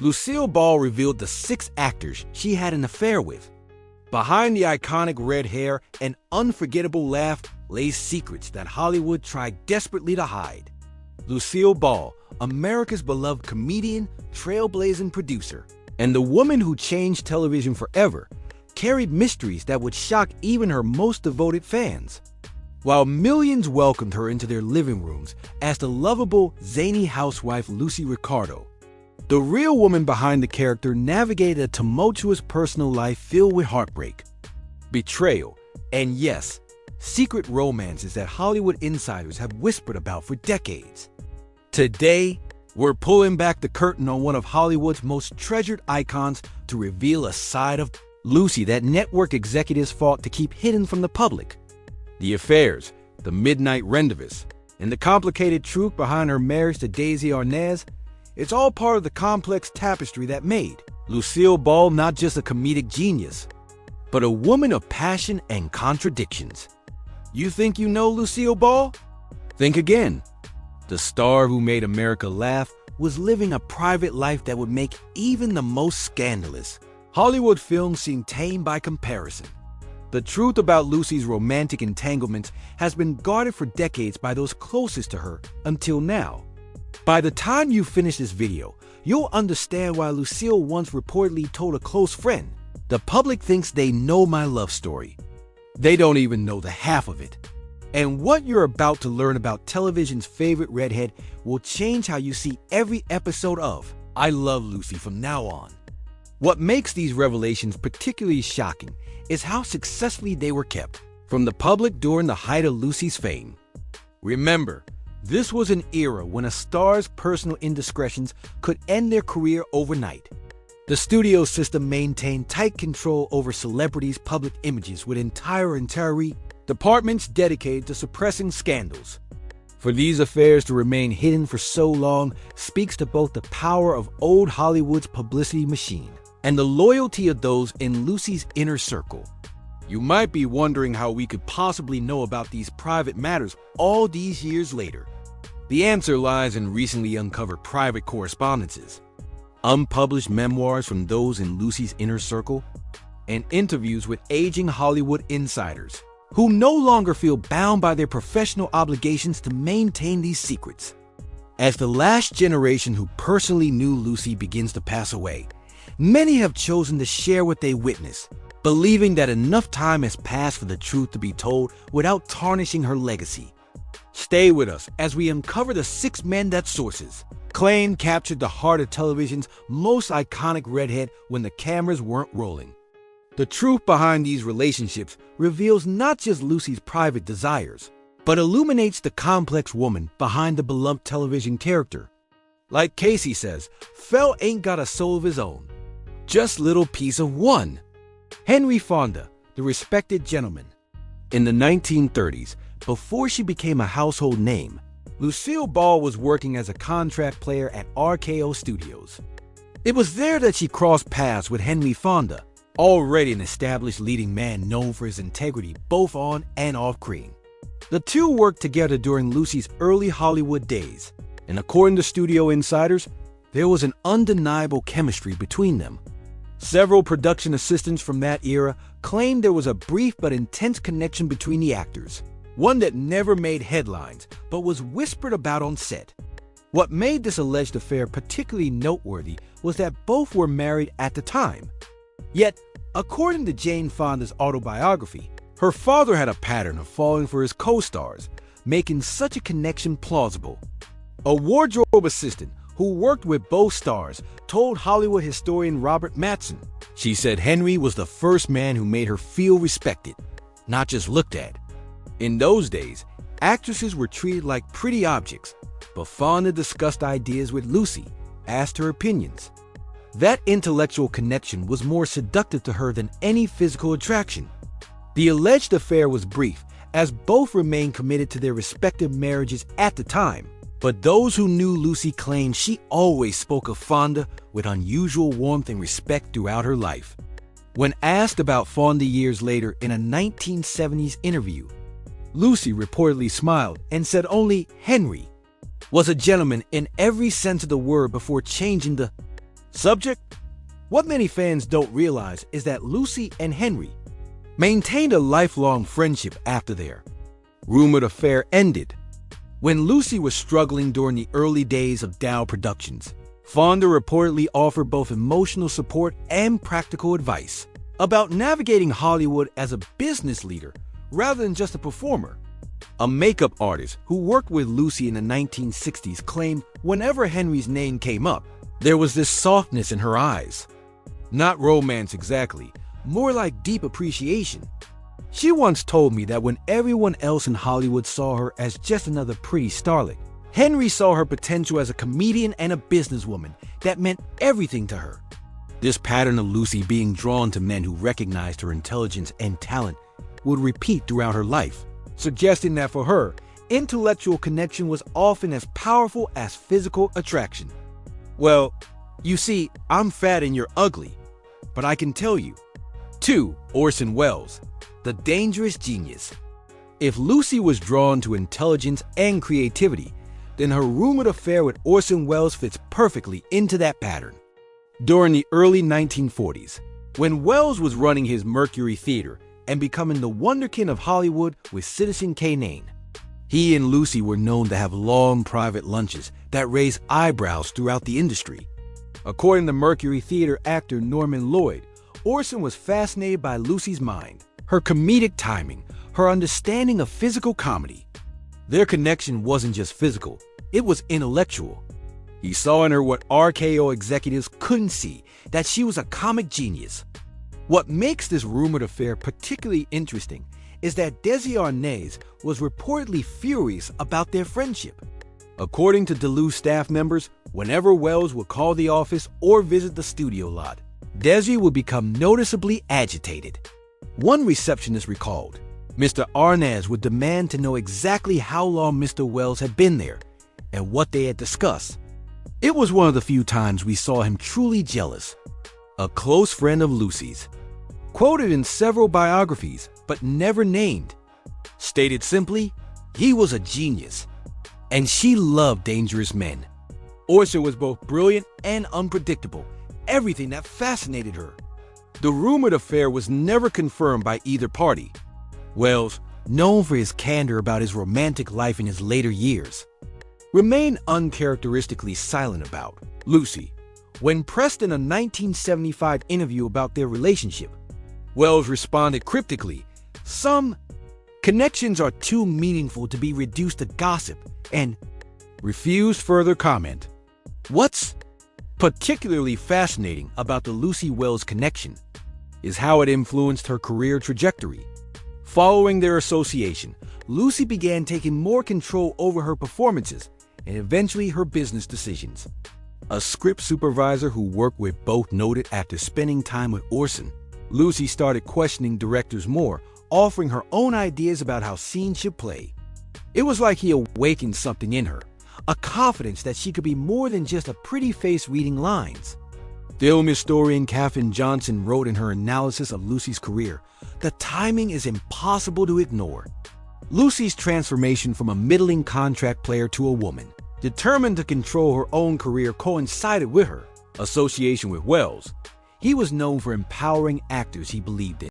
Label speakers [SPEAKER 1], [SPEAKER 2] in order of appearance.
[SPEAKER 1] Lucille Ball revealed the 6 actors she had an affair with. Behind the iconic red hair and unforgettable laugh lay secrets that Hollywood tried desperately to hide. Lucille Ball, America's beloved comedian, trailblazing producer, and the woman who changed television forever, carried mysteries that would shock even her most devoted fans. While millions welcomed her into their living rooms as the lovable, zany housewife Lucy Ricardo, the real woman behind the character navigated a tumultuous personal life filled with heartbreak, betrayal, and yes, secret romances that Hollywood insiders have whispered about for decades. Today, we're pulling back the curtain on one of Hollywood's most treasured icons to reveal a side of Lucy that network executives fought to keep hidden from the public. The affairs, the midnight rendezvous, and the complicated truth behind her marriage to Daisy Arnaz, it's all part of the complex tapestry that made Lucille Ball not just a comedic genius, but a woman of passion and contradictions. You think you know Lucille Ball? Think again. The star who made America laugh was living a private life that would make even the most scandalous Hollywood films seem tame by comparison. The truth about Lucy's romantic entanglements has been guarded for decades by those closest to her until now. By the time you finish this video, you'll understand why Lucille once reportedly told a close friend, "The public thinks they know my love story. They don't even know the half of it." And what you're about to learn about television's favorite redhead will change how you see every episode of I Love Lucy from now on. What makes these revelations particularly shocking is how successfully they were kept from the public during the height of Lucy's fame. Remember, this was an era when a star's personal indiscretions could end their career overnight. The studio system maintained tight control over celebrities' public images with entire departments dedicated to suppressing scandals. For these affairs to remain hidden for so long speaks to both the power of old Hollywood's publicity machine and the loyalty of those in Lucy's inner circle. You might be wondering how we could possibly know about these private matters all these years later. The answer lies in recently uncovered private correspondences, unpublished memoirs from those in Lucy's inner circle, and interviews with aging Hollywood insiders who no longer feel bound by their professional obligations to maintain these secrets. As the last generation who personally knew Lucy begins to pass away, many have chosen to share what they witnessed, believing that enough time has passed for the truth to be told without tarnishing her legacy. Stay with us as we uncover the 6 men that sources claim captured the heart of television's most iconic redhead when the cameras weren't rolling. The truth behind these relationships reveals not just Lucy's private desires, but illuminates the complex woman behind the beloved television character. Like Casey says, Fell ain't got a soul of his own, just little piece of one. Henry Fonda, the respected gentleman. In the 1930s, before she became a household name, Lucille Ball was working as a contract player at RKO Studios. It was there that she crossed paths with Henry Fonda, already an established leading man known for his integrity both on and off screen. The two worked together during Lucy's early Hollywood days, and according to studio insiders, there was an undeniable chemistry between them. Several production assistants from that era claimed there was a brief but intense connection between the actors, one that never made headlines but was whispered about on set. What made this alleged affair particularly noteworthy was that both were married at the time. Yet, according to Jane Fonda's autobiography, her father had a pattern of falling for his co-stars, making such a connection plausible. A wardrobe assistant who worked with both stars told Hollywood historian Robert Mattson she said Henry was the first man who made her feel respected, not just looked at. In those days, actresses were treated like pretty objects, but Fonda discussed ideas with Lucy, asked her opinions. That intellectual connection was more seductive to her than any physical attraction. The alleged affair was brief, as both remained committed to their respective marriages at the time. But those who knew Lucy claimed she always spoke of Fonda with unusual warmth and respect throughout her life. When asked about Fonda years later in a 1970s interview, Lucy reportedly smiled and said only Henry was a gentleman in every sense of the word before changing the Subject: what many fans don't realize is that Lucy and Henry maintained a lifelong friendship after their rumored affair ended. When Lucy was struggling during the early days of Dow Productions, Fonda reportedly offered both emotional support and practical advice about navigating Hollywood as a business leader rather than just a performer. A makeup artist who worked with Lucy in the 1960s claimed whenever Henry's name came up, there was this softness in her eyes. Not romance exactly, more like deep appreciation. She once told me that when everyone else in Hollywood saw her as just another pretty starlet, Henry saw her potential as a comedian and a businesswoman that meant everything to her. This pattern of Lucy being drawn to men who recognized her intelligence and talent would repeat throughout her life, suggesting that for her, intellectual connection was often as powerful as physical attraction. Well, you see, I'm fat and you're ugly, but I can tell you. 2. Orson Welles, the dangerous genius. If Lucy was drawn to intelligence and creativity, then her rumored affair with Orson Welles fits perfectly into that pattern. During the early 1940s, when Welles was running his Mercury Theater and becoming the wonderkin of Hollywood with Citizen Kane, he and Lucy were known to have long private lunches that raised eyebrows throughout the industry. According to Mercury Theater actor Norman Lloyd, Orson was fascinated by Lucy's mind, her comedic timing, her understanding of physical comedy. Their connection wasn't just physical, it was intellectual. He saw in her what RKO executives couldn't see, that she was a comic genius. What makes this rumored affair particularly interesting is that Desi Arnaz was reportedly furious about their friendship. According to Duluth staff members, whenever Welles would call the office or visit the studio lot, Desi would become noticeably agitated. One receptionist recalled, Mr. Arnaz would demand to know exactly how long Mr. Welles had been there and what they had discussed. It was one of the few times we saw him truly jealous. A close friend of Lucy's, quoted in several biographies but never named, stated simply, he was a genius, and she loved dangerous men. Orson was both brilliant and unpredictable, everything that fascinated her. The rumored affair was never confirmed by either party. Welles, known for his candor about his romantic life in his later years, remained uncharacteristically silent about Lucy. When pressed in a 1975 interview about their relationship, Welles responded cryptically, "Some connections are too meaningful to be reduced to gossip," and refused further comment. What's particularly fascinating about the Lucy-Welles connection is how it influenced her career trajectory. Following their association, Lucy began taking more control over her performances and eventually her business decisions. A script supervisor who worked with both noted after spending time with Orson, Lucy started questioning directors more, offering her own ideas about how scenes should play. It was like he awakened something in her, a confidence that she could be more than just a pretty face reading lines. Film historian Katherine Johnson wrote in her analysis of Lucy's career, "The timing is impossible to ignore." Lucy's transformation from a middling contract player to a woman, determined to control her own career, coincided with her association with Welles. He was known for empowering actors he believed in.